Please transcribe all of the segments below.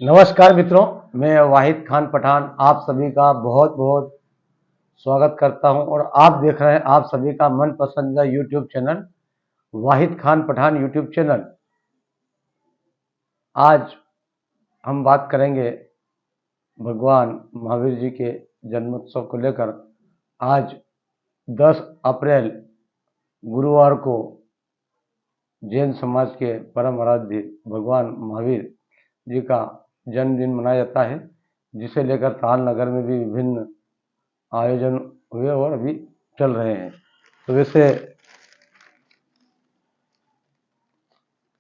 नमस्कार मित्रों, मैं वाहिद खान पठान आप सभी का बहुत बहुत स्वागत करता हूं और आप देख रहे हैं आप सभी का मन पसंदीदा यूट्यूब चैनल वाहिद खान पठान यूट्यूब चैनल। आज हम बात करेंगे भगवान महावीर जी के जन्मोत्सव को लेकर। आज 10 अप्रैल गुरुवार को जैन समाज के परम आराध्य भगवान महावीर जी का जन्मदिन मनाया जाता है, जिसे लेकर ताल नगर में भी विभिन्न आयोजन हुए और अभी चल रहे हैं। तो वैसे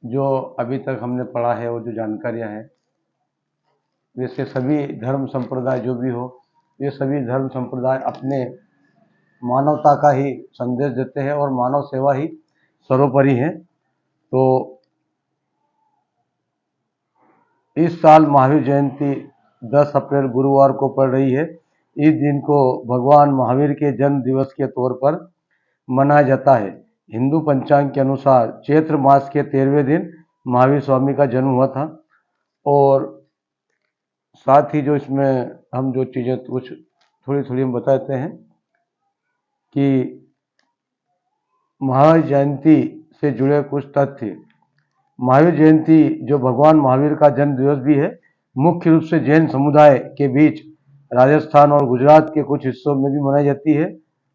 जो अभी तक हमने पढ़ा है वो जो जानकारियां हैं, वैसे सभी धर्म संप्रदाय जो भी हो, ये सभी धर्म संप्रदाय अपने मानवता का ही संदेश देते हैं और मानव सेवा ही सर्वोपरि है। तो इस साल महावीर जयंती 10 अप्रैल गुरुवार को पड़ रही है। इस दिन को भगवान महावीर के जन्म दिवस के तौर पर मनाया जाता है। हिंदू पंचांग के अनुसार चैत्र मास के 13वें दिन महावीर स्वामी का जन्म हुआ था। और साथ ही जो इसमें हम जो चीज़ें कुछ थोड़ी थोड़ी हम बताते हैं कि महावीर जयंती से जुड़े कुछ तथ्य। महावीर जयंती जो भगवान महावीर का जन्म दिवस भी है, मुख्य रूप से जैन समुदाय के बीच राजस्थान और गुजरात के कुछ हिस्सों में भी मनाई जाती है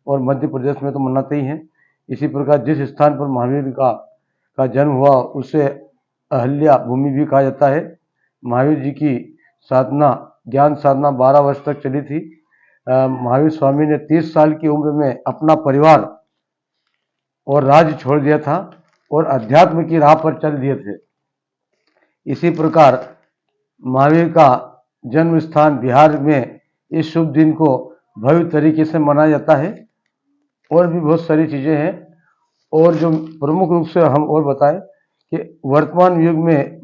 और मध्य प्रदेश में तो मनाते ही हैं। इसी प्रकार जिस स्थान पर महावीर का जन्म हुआ उसे अहल्या भूमि भी कहा जाता है। महावीर जी की साधना ज्ञान साधना 12 वर्ष तक चली थी। महावीर स्वामी ने 30 साल की उम्र में अपना परिवार और राज्य छोड़ दिया था और अध्यात्म की राह पर चल दिए थे। इसी प्रकार महावीर का जन्म स्थान बिहार में इस शुभ दिन को भव्य तरीके से मनाया जाता है। और भी बहुत सारी चीज़ें हैं और जो प्रमुख रूप से हम और बताएं कि वर्तमान युग में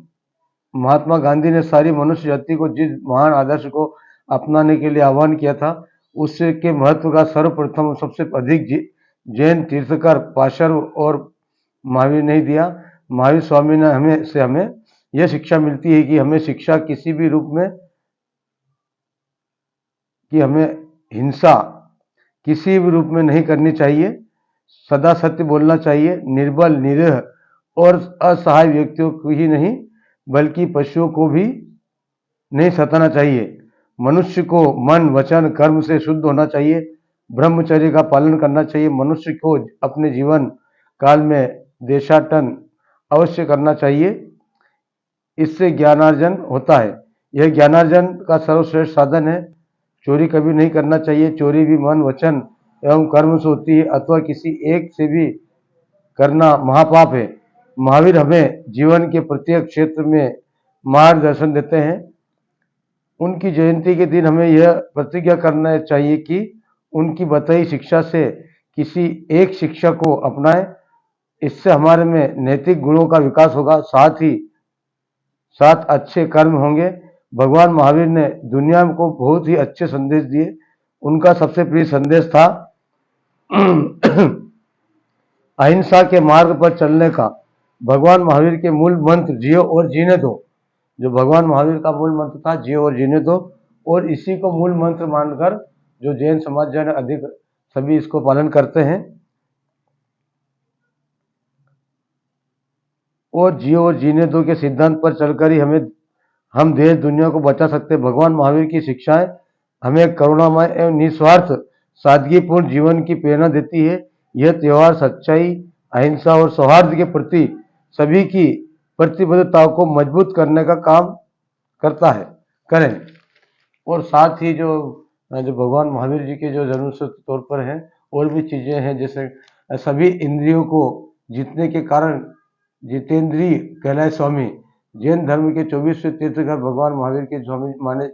महात्मा गांधी ने सारी मनुष्य जाति को जिस महान आदर्श को अपनाने के लिए आह्वान किया था, उससे के महत्व का सर्वप्रथम सबसे अधिक जैन तीर्थकर पाशर और महावीर ने ही दिया। महावीर स्वामी ने हमें यह शिक्षा मिलती है कि हमें शिक्षा किसी भी रूप में कि हमें हिंसा किसी भी रूप में नहीं करनी चाहिए, सदा सत्य बोलना चाहिए, निर्बल निरीह और असहाय व्यक्तियों को ही नहीं बल्कि पशुओं को भी नहीं सताना चाहिए। मनुष्य को मन वचन कर्म से शुद्ध होना चाहिए, ब्रह्मचर्य का पालन करना चाहिए। मनुष्य को अपने जीवन काल में देशाटन अवश्य करना चाहिए, इससे ज्ञानार्जन होता है। यह ज्ञानार्जन का सर्वश्रेष्ठ साधन है। चोरी कभी नहीं करना चाहिए, चोरी भी मन वचन एवं कर्म से होती है अथवा किसी एक से भी करना महापाप है। महावीर हमें जीवन के प्रत्येक क्षेत्र में मार्गदर्शन देते हैं। उनकी जयंती के दिन हमें यह प्रतिज्ञा करना चाहिए कि उनकी बताई शिक्षा से किसी एक शिक्षा को अपनाएं। इससे हमारे में नैतिक गुणों का विकास होगा, साथ अच्छे कर्म होंगे। भगवान महावीर ने दुनिया को बहुत ही अच्छे संदेश दिए। उनका सबसे प्रिय संदेश था अहिंसा के मार्ग पर चलने का। भगवान महावीर के मूल मंत्र जियो और जीने दो, जो भगवान महावीर का मूल मंत्र था जियो और जीने दो, और इसी को मूल मंत्र मानकर जो जैन समाज जन अधिक सभी इसको पालन करते हैं। और जियो और जीने दो के सिद्धांत पर चलकर ही हम देश दुनिया को बचा सकते हैं। भगवान महावीर की शिक्षाएं हमें करुणामय एवं निस्वार्थ सादगीपूर्ण जीवन की प्रेरणा देती है। यह त्यौहार सच्चाई अहिंसा और सौहार्द के प्रति सभी की प्रतिबद्धता को मजबूत करने का काम करता है करें। और साथ ही जो भगवान महावीर जी के जो जन्म के तौर पर हैं और भी चीज़ें हैं, जैसे सभी इंद्रियों को जीतने के कारण जितेंद्रीय कहलाए स्वामी। जैन धर्म के 24वें तीर्थंकर भगवान महावीर के स्वामी माने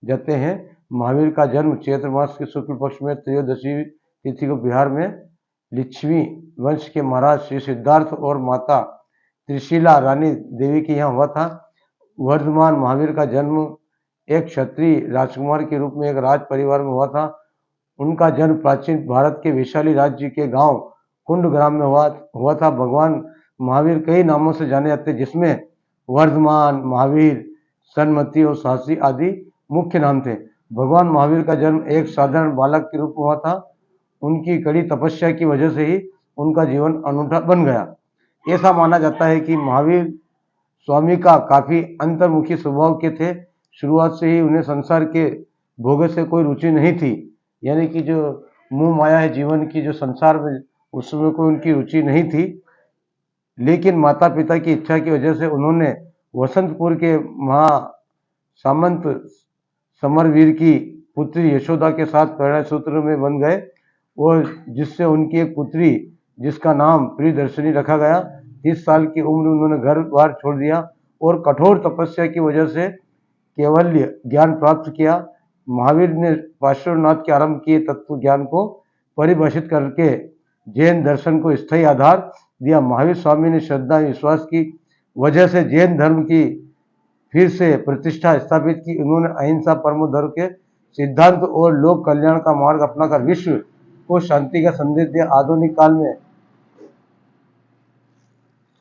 जाते हैं। महावीर का जन्म चैत्र मास के शुक्ल पक्ष में त्रयोदशी तिथि को बिहार में लिच्छवी वंश के महाराज श्री सिद्धार्थ और माता त्रिशिला रानी देवी के यहाँ हुआ था। वर्धमान महावीर का जन्म एक क्षत्रिय राजकुमार के रूप में एक राज परिवार में हुआ था। उनका जन्म प्राचीन भारत के वैशाली राज्य के गांव कुंड ग्राम में हुआ था। भगवान महावीर कई नामों से जाने जाते हैं, जिसमें वर्धमान, महावीर, सन्मति और साहसी आदि मुख्य नाम थे। भगवान महावीर का जन्म एक साधारण बालक के रूप में हुआ था। उनकी कड़ी तपस्या की वजह से ही उनका जीवन अनूठा बन गया। ऐसा माना जाता है कि महावीर स्वामी का काफी अंतर्मुखी स्वभाव के थे। शुरुआत से ही उन्हें संसार के भोगों से कोई रुचि नहीं थी, यानी कि जो मोह माया है जीवन की, जो संसार में, उसमें कोई उनकी रुचि नहीं थी। लेकिन माता पिता की इच्छा की वजह से उन्होंने वसंतपुर के महा सामंत समरवीर की पुत्री यशोदा के साथ परिणय सूत्र में बन गए, और जिससे उनकी एक पुत्री जिसका नाम प्रियदर्शनी रखा गया। 30 साल की उम्र में उन्होंने घर बार छोड़ दिया और कठोर तपस्या की वजह से केवल्य ज्ञान प्राप्त किया। महावीर ने पार्श्वनाथ के आरंभ किए तत्व ज्ञान को परिभाषित करके जैन दर्शन को स्थायी आधार दिया। महावीर स्वामी ने श्रद्धा विश्वास की वजह से जैन धर्म की फिर से प्रतिष्ठा स्थापित की। उन्होंने अहिंसा परमो धर्म के सिद्धांत और लोक कल्याण का मार्ग अपनाकर विश्व को शांति का संदेश दिया आधुनिक काल में।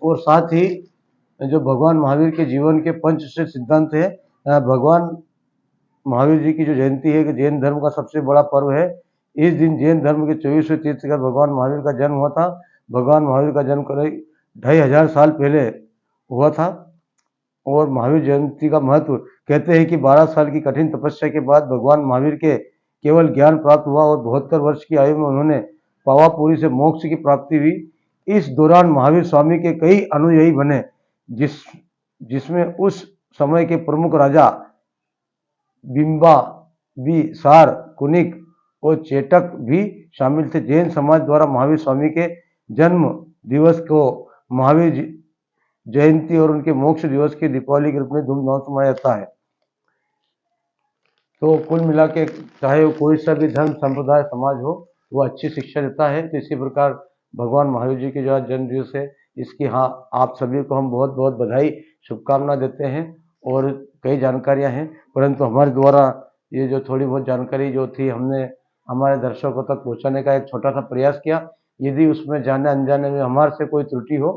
और साथ ही जो भगवान महावीर के जीवन के पंचश्रेष्ठ सिद्धांत है, भगवान महावीर जी की जो जयंती है कि जैन धर्म का सबसे बड़ा पर्व है। इस दिन जैन धर्म के 24वें तीर्थंकर भगवान महावीर का जन्म हुआ था। भगवान महावीर का जन्म करीब 2500 साल पहले हुआ था। और महावीर जयंती का महत्व, कहते हैं कि 12 साल की कठिन तपस्या के बाद भगवान महावीर के केवल ज्ञान प्राप्त हुआ और 72 वर्ष की आयु में उन्होंने पावापुरी से मोक्ष की प्राप्ति हुई। इस दौरान महावीर स्वामी के कई अनुयायी बने, जिसमें उस समय के प्रमुख राजा बिंबा बिसार कुनिक और चेटक भी शामिल थे। जैन समाज द्वारा महावीर स्वामी के जन्म दिवस को महावीर जयंती और उनके मोक्ष दिवस के दीपावली के रूप में धूमधाम से मनाया जाता है। तो कुल मिला के चाहे वो कोई सा भी धर्म संप्रदाय समाज हो, वो अच्छी शिक्षा देता है। तो इसी प्रकार भगवान महावीर जी के जो आज जन्म दिवस है, इसकी आप सभी को हम बहुत बहुत बधाई शुभकामना देते हैं। और कई जानकारियां हैं, परंतु हमारे द्वारा ये जो थोड़ी बहुत जानकारी जो थी, हमने हमारे दर्शकों तक पहुंचाने का एक छोटा सा प्रयास किया। यदि उसमें जाने अनजाने में हमारे से कोई त्रुटि हो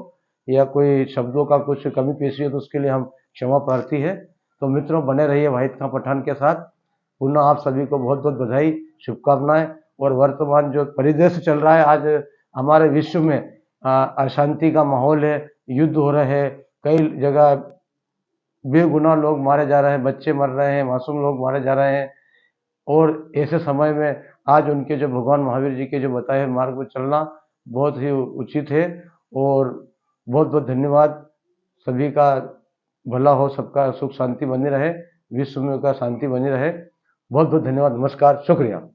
या कोई शब्दों का कुछ कमी पेशी हो, तो उसके लिए हम क्षमा प्रार्थी है। तो मित्रों, बने रहिए वाहिद खां पठान के साथ। पुनः आप सभी को बहुत बहुत बधाई शुभकामनाएं। और वर्तमान जो परिदृश्य चल रहा है आज हमारे विश्व में, अशांति का माहौल है, युद्ध हो रहे हैं, कई जगह बेगुनाह लोग मारे जा रहे हैं, बच्चे मर रहे हैं, मासूम लोग मारे जा रहे हैं। और ऐसे समय में आज उनके जो भगवान महावीर जी के जो बताए हुए मार्ग पर चलना बहुत ही उचित है। और बहुत बहुत धन्यवाद। सभी का भला हो, सबका सुख शांति बनी रहे, विश्व में का शांति बनी रहे। बहुत बहुत धन्यवाद। नमस्कार, शुक्रिया।